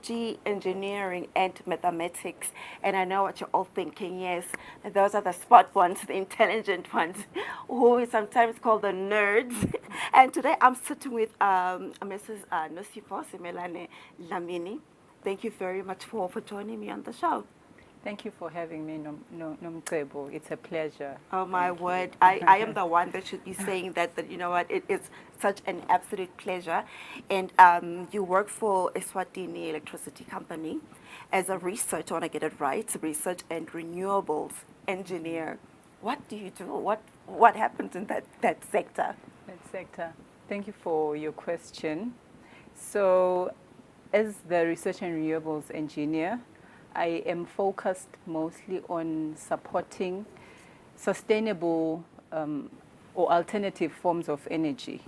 technology, engineering, and mathematics. And I know what you're all thinking. Yes, those are the smart ones, the intelligent ones, who we sometimes call the nerds. And today I'm sitting with Mrs. Nomcebo Lamini. Thank you very much for joining me on the show. Thank you for having me, Nomcebo. It's a pleasure. Oh, my word. I am the one that should be saying that, you know what, it is such an absolute pleasure. And you work for Eswatini Electricity Company as a research, I want to get it right, research and renewables engineer. What do you do? What happens in that sector? Thank you for your question. So, as the research and renewables engineer, I am focused mostly on supporting sustainable or alternative forms of energy.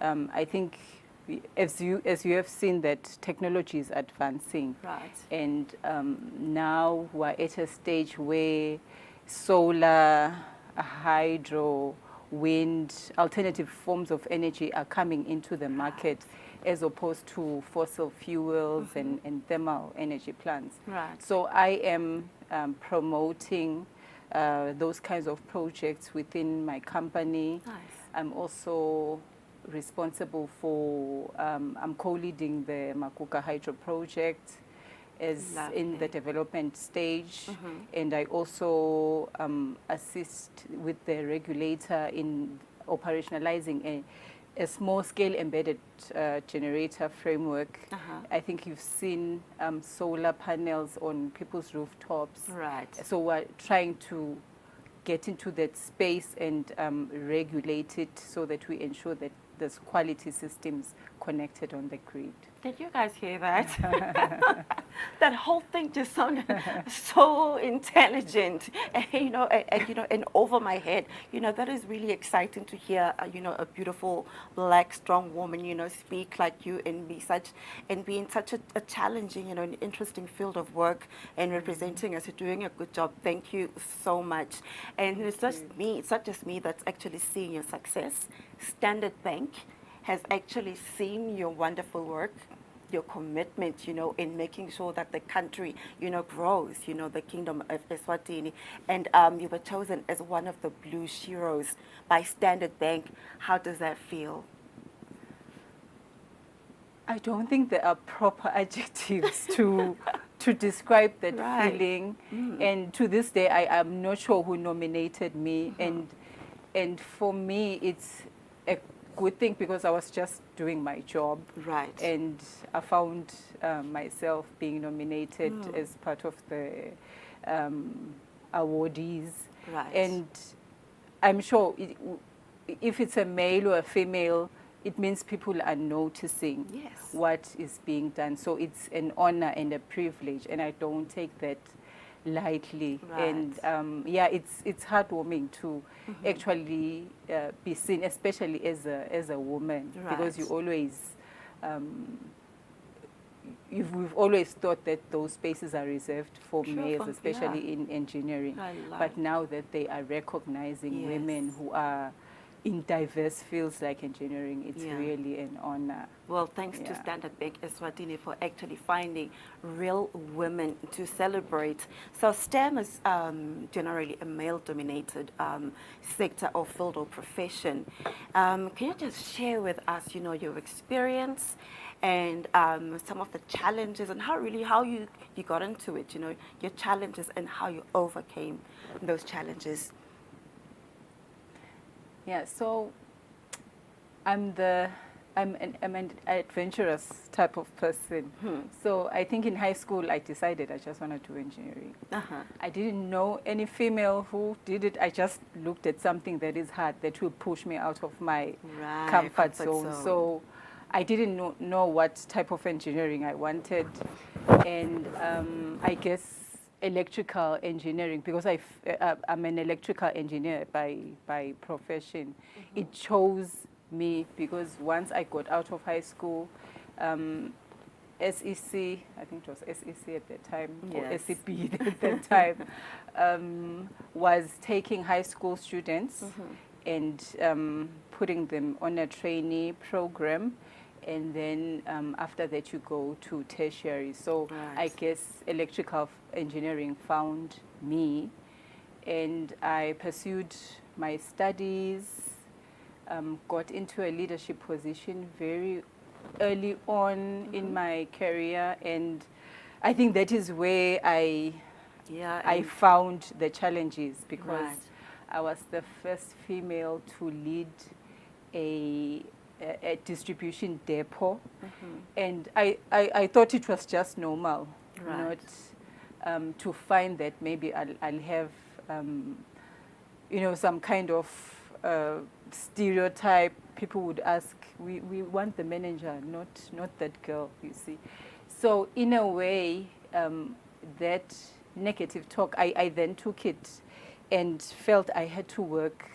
I think, as you have seen, that technology is advancing, right. And now we're at a stage where solar, hydro, wind, alternative forms of energy are coming into the market, as opposed to fossil fuels and thermal energy plants. Right. So I am promoting those kinds of projects within my company. Nice. I'm also responsible for, I'm co-leading the Makuka Hydro project as in the development stage. And I also assist with the regulator in operationalizing a small-scale embedded generator framework. I think you've seen solar panels on people's rooftops. Right. So we're trying to get into that space and regulate it so that we ensure that there's quality systems connected on the grid. Did you guys hear that? That whole thing just sounded so intelligent, and over my head. That is really exciting to hear, a beautiful black, strong woman, speak like you and be in such a challenging, an interesting field of work and representing us. You're doing a good job. Thank you so much. And it's not just me that's actually seeing your success. Standard Bank has actually seen your wonderful work, your commitment, in making sure that the country, grows, the kingdom of Eswatini. And you were chosen as one of the Blue Heroes by Standard Bank. How does that feel? I don't think there are proper adjectives to describe that feeling. And to this day, I am not sure who nominated me. And for me, it's a good thing because I was just doing my job. Right. And I found myself being nominated as part of the awardees. Right. And I'm sure if it's a male or a female, it means people are noticing what is being done. So it's an honor and a privilege, and I don't take that lightly. Right. And it's heartwarming to actually be seen, especially as a woman, because you always we've always thought that those spaces are reserved for males, especially in engineering. But now that they are recognizing women who are in diverse fields like engineering, it's really an honor. Well, thanks to Standard Bank Eswatini for actually finding real women to celebrate. So STEM is generally a male-dominated sector or field or profession. Can you just share with us, your experience and some of the challenges and how you got into it, your challenges and how you overcame those challenges? Yeah, so I'm an adventurous type of person. So I think in high school I decided I just want to do engineering. I didn't know any female who did it. I just looked at something that is hard, that will push me out of my comfort zone. So I didn't know what type of engineering I wanted. And I guess electrical engineering, because I'm an electrical engineer by profession. It chose me because once I got out of high school, SEC, I think it was SEC at that time, or SEB at that time, was taking high school students and putting them on a trainee program. and then after that you go to tertiary. So I guess electrical engineering found me, and I pursued my studies, got into a leadership position very early on in my career, and I think that is where I found the challenges, because I was the first female to lead a distribution depot, and I thought it was just normal, not to find that maybe I'll have some kind of stereotype. People would ask, we want the manager, not that girl, you see. So in a way, that negative talk, I then took it and felt I had to work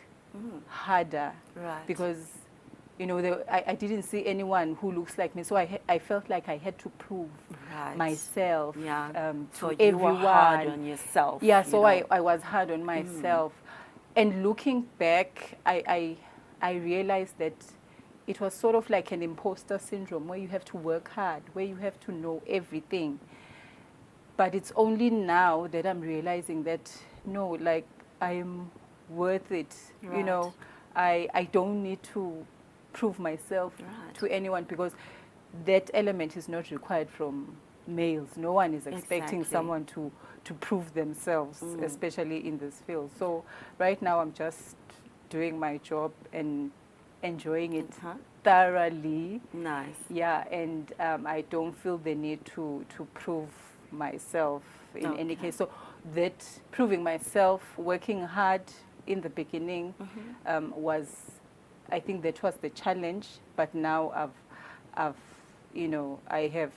harder, because I didn't see anyone who looks like me, so I felt like I had to prove myself to so you everyone. were hard on yourself. Yeah, so I was hard on myself. And looking back, I realized that it was sort of like an imposter syndrome, where you have to work hard, where you have to know everything. But it's only now that I'm realizing that, no, like, I'm worth it. I don't need to prove myself to anyone, because that element is not required from males. No one is expecting someone to prove themselves, especially in this field. So right now I'm just doing my job and enjoying it thoroughly. Nice. Yeah, and I don't feel the need to prove myself in any case. So that proving myself, working hard in the beginning was, I think that was the challenge. But now I have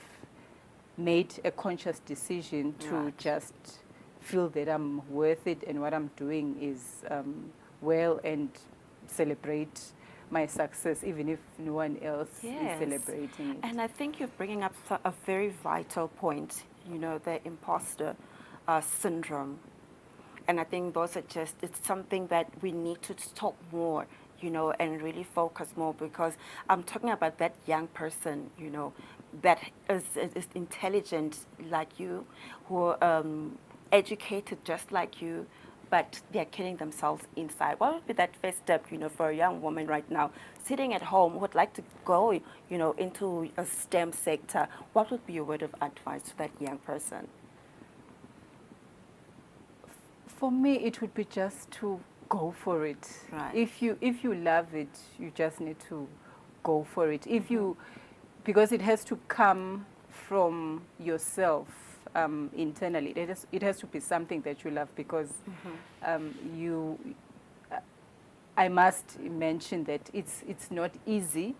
made a conscious decision to just feel that I'm worth it, and what I'm doing is well, and celebrate my success, even if no one else is celebrating it. And I think you're bringing up a very vital point, the imposter syndrome. And I think those are it's something that we need to stop more, and really focus more, because I'm talking about that young person, that is intelligent like you, who are educated just like you, but they're killing themselves inside. What would be that first step, for a young woman right now sitting at home who would like to go, into a STEM sector? What would be your word of advice to that young person? For me, it would be just to go for it. If you love it, you just need to go for it. Because it has to come from yourself. Internally, it has to be something that you love, because I must mention that it's not easy.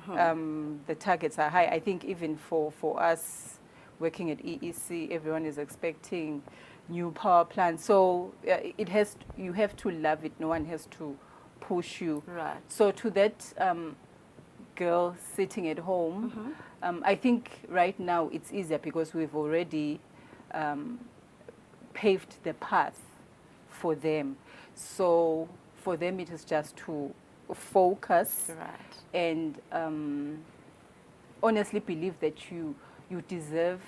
The targets are high. I think even for us working at EEC, everyone is expecting new power plants. So you have to love it. No one has to push you. So to that girl sitting at home, I think right now it's easier, because we've already paved the path for them. So for them, it is just to focus and honestly believe that you deserve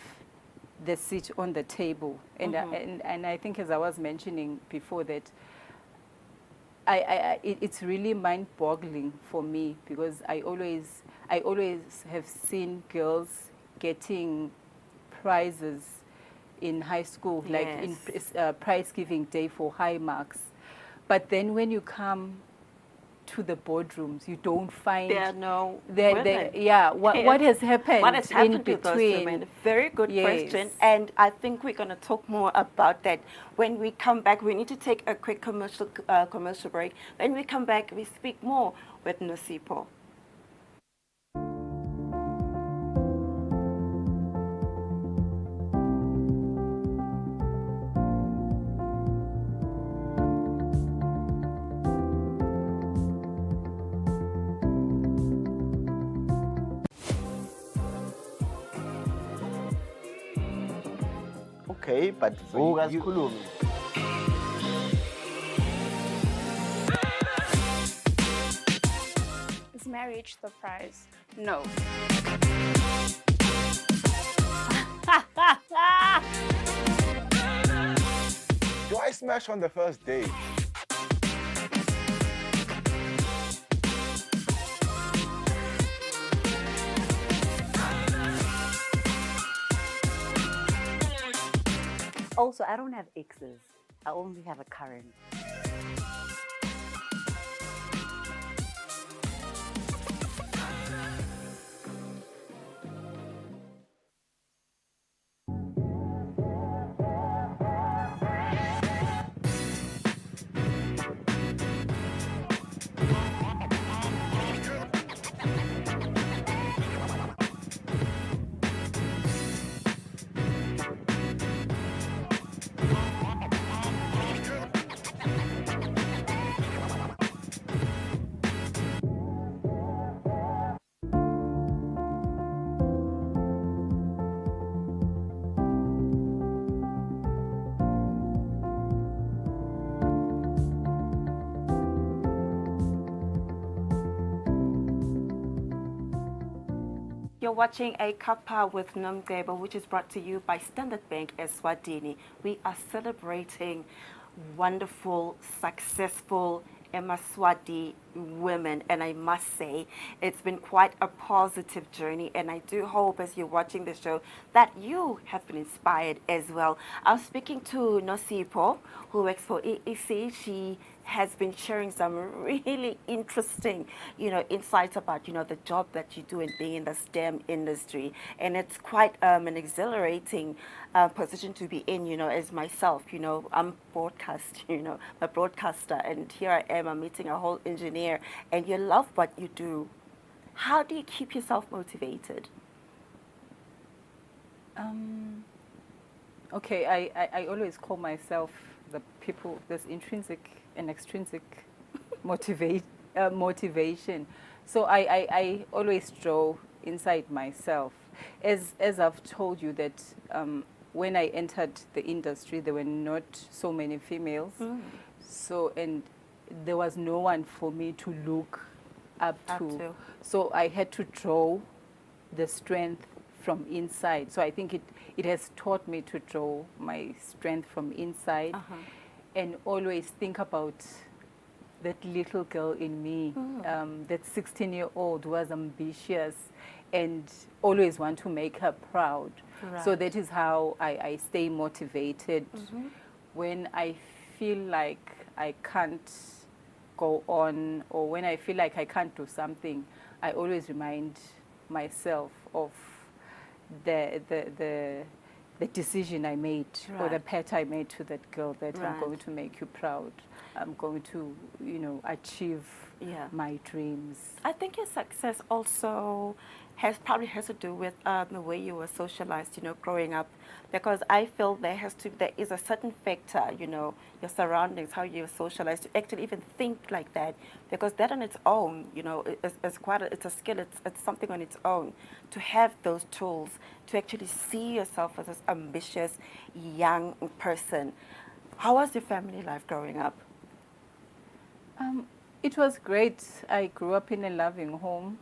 the seat on the table. And I think, as I was mentioning before, that it's really mind-boggling for me, because I always have seen girls getting prizes in high school, like in prize-giving day for high marks. But then when you come to the boardrooms, you don't find there are no women. What has happened? What has happened in to between? those women? Very good question, and I think we're going to talk more about that when we come back. We need to take a quick commercial break. When we come back, we speak more with Nomcebo. Okay, but vuka sikhulume. Is marriage the prize? No. Do I smash on the first date? Also, I don't have exes. I only have a current. You're watching ACuppa with Nomcebo, which is brought to you by Standard Bank Eswatini. We are celebrating wonderful, successful Emaswati women, and I must say it's been quite a positive journey, and I do hope as you're watching the show that you have been inspired as well. I was speaking to Nomcebo, who works for EEC. She has been sharing some really interesting, insights about, the job that you do and being in the STEM industry. And it's quite an exhilarating position to be in, as myself, I'm broadcast, a broadcaster, and here I am, I'm meeting a whole engineer, and you love what you do. How do you keep yourself motivated? Okay, I always call myself the people, there's intrinsic and extrinsic motivation. So I always draw inside myself. As I've told you that when I entered the industry, there were not so many females. So, and there was no one for me to look up to. So I had to draw the strength from inside. So I think it has taught me to draw my strength from inside. And always think about that little girl in me, that 16-year-old who was ambitious and always want to make her proud. Right. So that is how I stay motivated. When I feel like I can't go on, or when I feel like I can't do something, I always remind myself of the decision I made, right, or the pet I made to that girl, that right, I'm going to make you proud. I'm going to, achieve my dreams. I think your success also probably has to do with the way you were socialized, growing up, because I feel there is a certain factor, your surroundings, how you're socialized, to actually even think like that, because that on its own, it's a skill, it's something on its own, to have those tools, to actually see yourself as this ambitious young person. How was your family life growing up? It was great. I grew up in a loving home.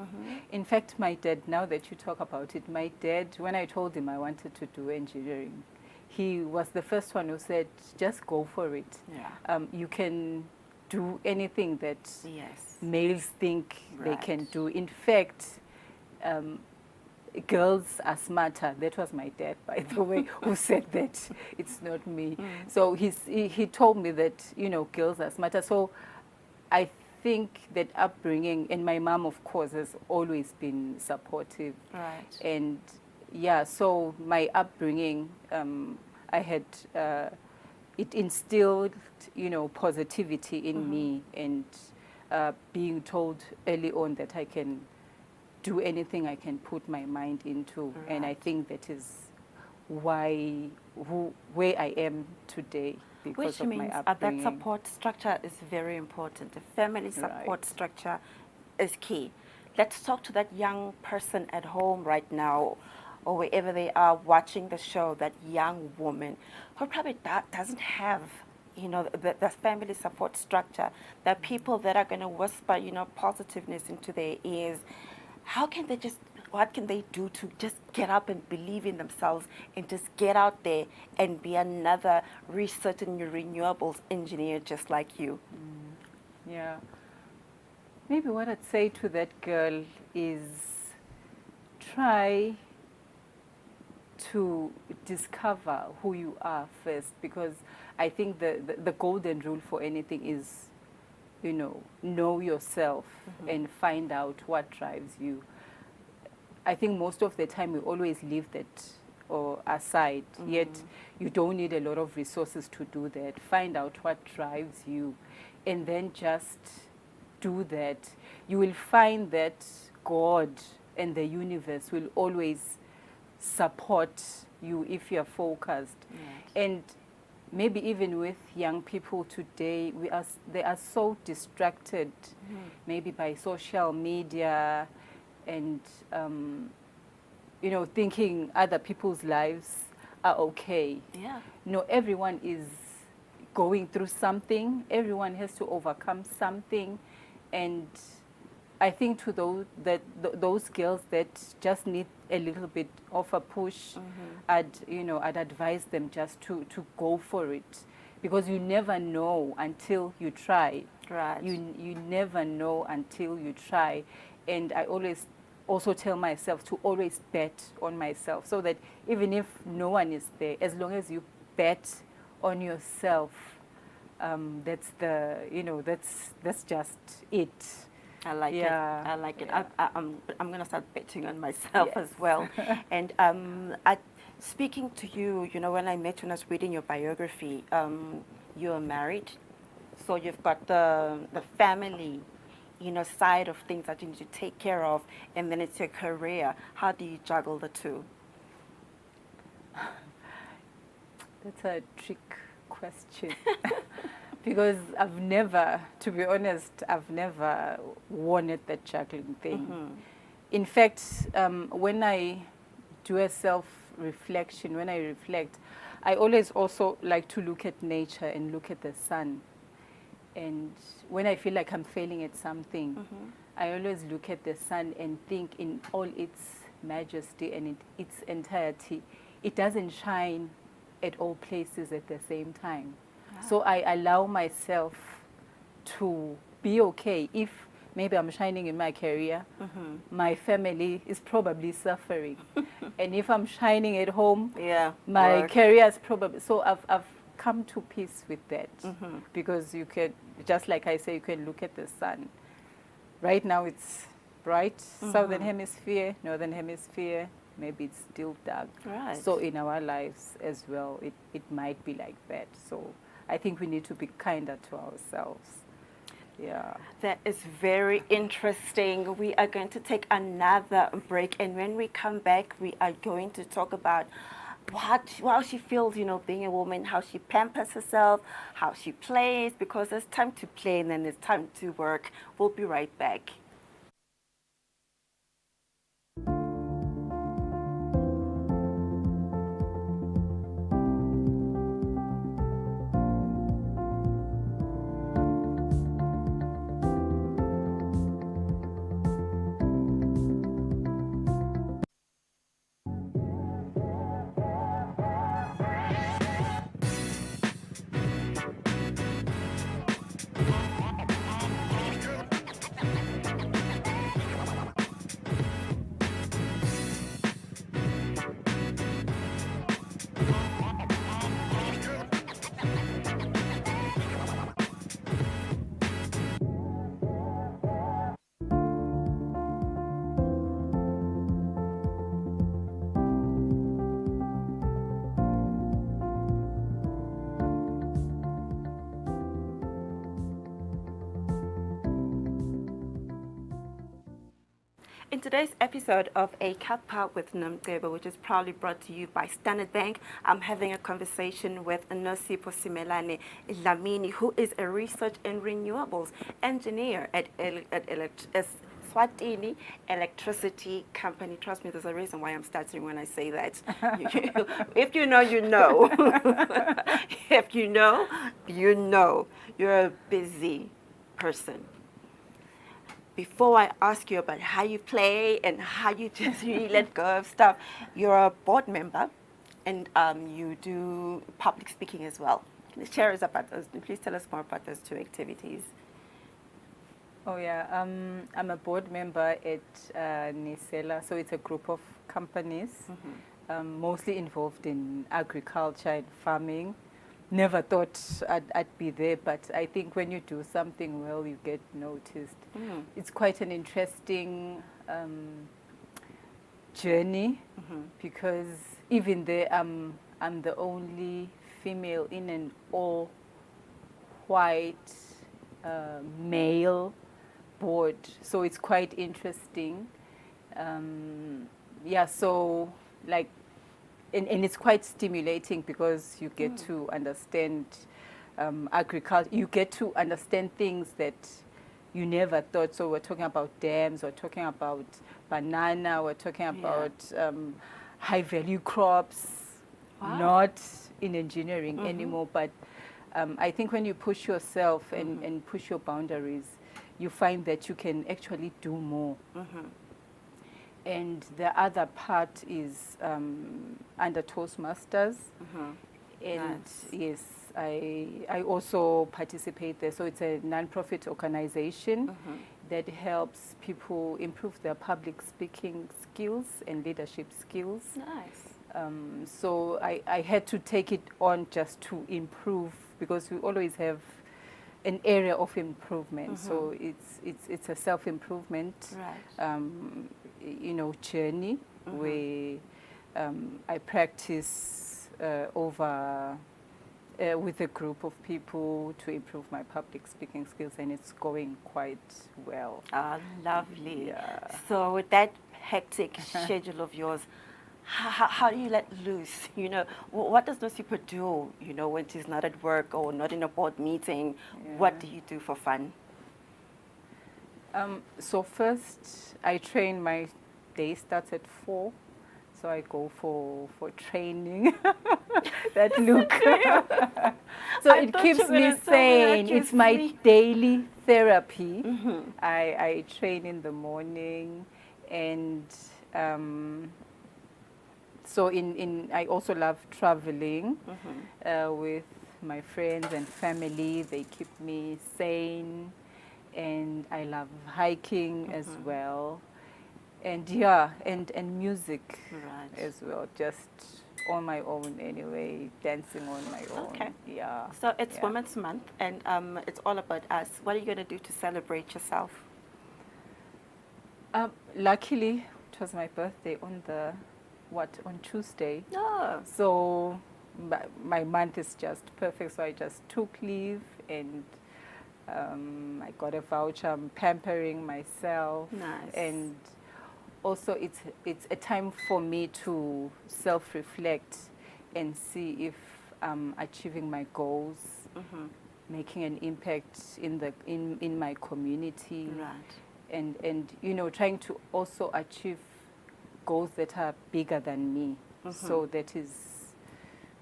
In fact, my dad, now that you talk about it, my dad, when I told him I wanted to do engineering, he was the first one who said, just go for it. Yeah. You can do anything that males think they can do. In fact, girls are smarter. That was my dad, by the way, who said that. It's not me. So he told me that, girls are smarter. So I think that upbringing, and my mom, of course, has always been supportive. Right. And so my upbringing, I had, it instilled, positivity in me, and being told early on that I can do anything I can put my mind into. Right. And I think that is where I am today. Which means that support structure is very important. The family support structure is key. Let's talk to that young person at home right now, or wherever they are watching the show, that young woman who probably doesn't have, the family support structure, the people that are going to whisper, positiveness into their ears. what can they do to just get up and believe in themselves and just get out there and be another research and renewables engineer just like you? Yeah. Maybe what I'd say to that girl is try to discover who you are first, because I think the golden rule for anything is, know yourself and find out what drives you. I think most of the time we always leave that or aside, yet you don't need a lot of resources to do that. Find out what drives you and then just do that. You will find that God and the universe will always support you if you're focused. Yes. And maybe even with young people today, they are so distracted, maybe by social media and thinking other people's lives are okay. Yeah. Everyone is going through something. Everyone has to overcome something, and I think to those girls that just need a little bit of a push, I'd advise them just to go for it, because you never know until you try. Right. You never know until you try, and I always also tell myself to always bet on myself, so that even if no one is there, as long as you bet on yourself, that's just it. I like it. I like it. Yeah. I'm going to start betting on myself as well. And speaking to you, when I met you and I was reading your biography, you are married, so you've got the family, side of things that you need to take care of, and then it's your career. How do you juggle the two? That's a trick question. Because to be honest, I've never wanted that juggling thing. In fact, when I do a self-reflection, when I reflect, I always also like to look at nature and look at the sun. And when I feel like I'm failing at something, I always look at the sun and think in all its majesty and in its entirety. It doesn't shine at all places at the same time. So I allow myself to be okay. If maybe I'm shining in my career, my family is probably suffering. And if I'm shining at home, my career is probably... So I've come to peace with that, because you can, just like I say, you can look at the sun. Right now it's bright, southern hemisphere, northern hemisphere, maybe it's still dark. Right. So in our lives as well, it might be like that. So I think we need to be kinder to ourselves. Yeah. That is very interesting. We are going to take another break, and when we come back, we are going to talk about how she feels, being a woman, how she pampers herself, how she plays, because there's time to play and then there's time to work. We'll be right back. In today's episode of ACuppa with Nomcebo, which is proudly brought to you by Standard Bank, I'm having a conversation with Nomcebo Dlamini, who is a research and renewables engineer at Swatini Electricity Company. Trust me, there's a reason why I'm stuttering when I say that. If you know, you know. If you know, you know. You're a busy person. before I ask you about how you play and how you just really let go of stuff, you're a board member and you do public speaking as well. Can you share us about those? Please tell us more about those two activities. Oh yeah, I'm a board member at Nisela, so it's a group of companies, mostly involved in agriculture and farming. Never thought I'd be there, but I think when you do something well, you get noticed. It's quite an interesting journey because even there, I'm the only female in an all-white male board, so it's quite interesting. Yeah, so like, and it's quite stimulating because you get to understand agriculture. You get to understand things that you never thought. So we're talking about dams, we're talking about banana, we're talking about high-value crops, not in engineering anymore. But I think when you push yourself and push your boundaries, you find that you can actually do more. And the other part is under Toastmasters. And yes, I also participate there. So it's a non-profit organization that helps people improve their public speaking skills and leadership skills. Nice. So I had to take it on just to improve, because we always have an area of improvement. So it's a self-improvement journey where I practice over with a group of people to improve my public speaking skills, and it's going quite well. Ah, lovely. Yeah. So with that hectic schedule of yours, how do you let loose? You know, what does Nomcebo do, you know, when she's not at work or not in a board meeting? What do you do for fun? So first, I train. My day starts at 4. So I go for training. That look. So it keeps me sane. It's my daily therapy. I train in the morning, and so I also love traveling with my friends and family. They keep me sane, and I love hiking as well. And yeah, and music as well, just on my own anyway, dancing on my own. Okay. Yeah. So it's Women's Month, and it's all about us. What are you going to do to celebrate yourself? Luckily, it was my birthday on on Tuesday. Oh. So my month is just perfect, so I just took leave, and I got a voucher. I'm pampering myself. Nice. And also, it's a time for me to self-reflect and see if I'm achieving my goals, making an impact in my community, and trying to also achieve goals that are bigger than me. So that is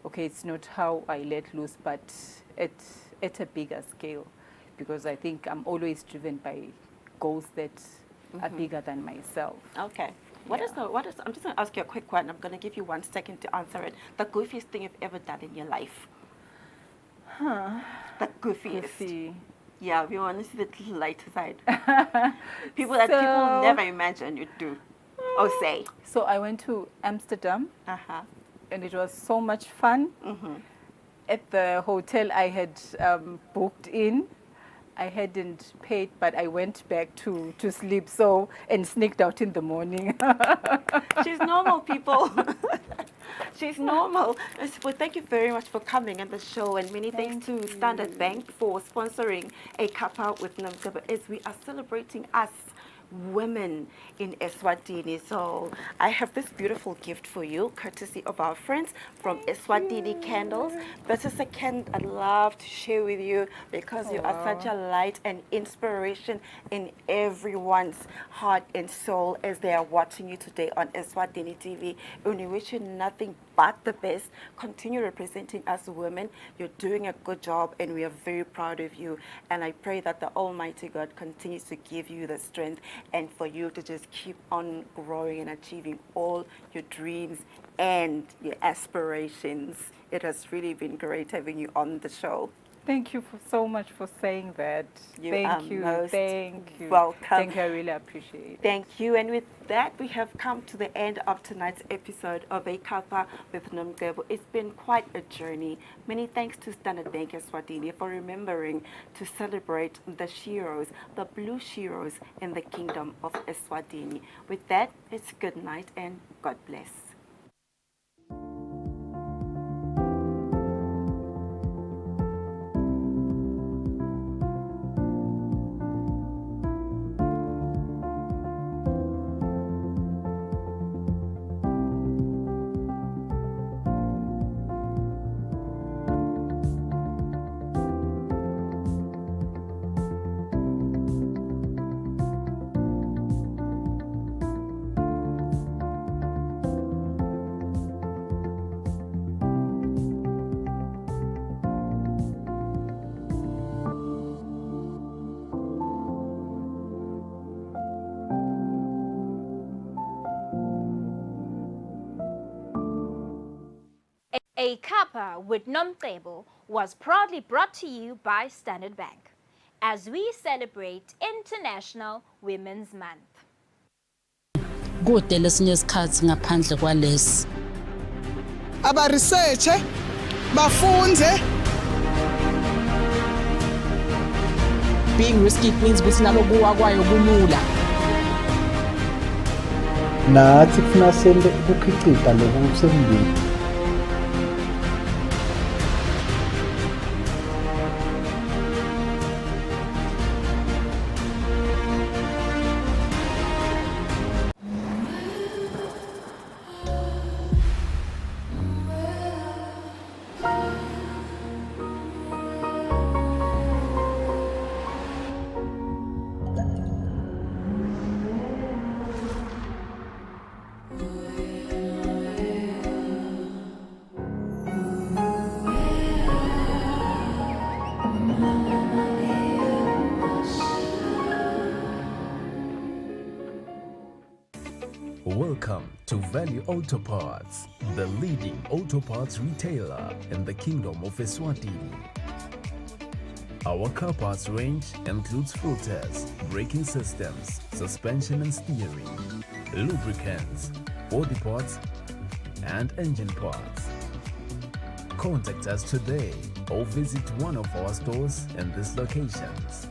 okay. It's not how I let loose, but at a bigger scale, because I think I'm always driven by goals that are bigger than myself. Okay. What is I'm just going to ask you a quick one. I'm going to give you 1 second to answer it. The goofiest thing you've ever done in your life? The goofiest. Goofy. Yeah, we want to see the lighter side. People never imagine you'd do or say. So I went to Amsterdam, and it was so much fun. At the hotel I had booked in, I hadn't paid, but I went back to sleep, and sneaked out in the morning. She's normal, people. She's normal. Well, thank you very much for coming on the show, and many thanks to Standard Bank for sponsoring ACuppa with Nomcebo, as we are celebrating us women in Eswatini. So I have this beautiful gift for you, courtesy of our friends from Eswatini Candles. This is a candle I'd love to share with you, because you are such a light and inspiration in everyone's heart and soul as they are watching you today on Eswatini TV. And we wish you nothing but the best. Continue representing us women. You're doing a good job, and we are very proud of you. And I pray that the Almighty God continues to give you the strength and for you to just keep on growing and achieving all your dreams and your aspirations. It has really been great having you on the show. Thank you so much for saying that. Thank you. Welcome. Thank you. I really appreciate it. Thank you. And with that, we have come to the end of tonight's episode of ACuppa with Nomcebo. It's been quite a journey. Many thanks to Standard Bank Eswatini for remembering to celebrate the Shiros, the blue Shiros in the Kingdom of Eswatini. With that, it's good night and God bless. ACuppa with Nomcebo was proudly brought to you by Standard Bank as we celebrate International Women's Month. Kude lesinye isikhathi ngaphandle kwalesi. Aba research bafunde. Being risky means ukuthi nalokuwa kwayo kulula. Nathi kufuna sende ukukhicita lokusemndeni. Welcome to Value Auto Parts, the leading auto parts retailer in the Kingdom of Eswatini. Our car parts range includes filters, braking systems, suspension and steering, lubricants, body parts, and engine parts. Contact us today or visit one of our stores in these locations.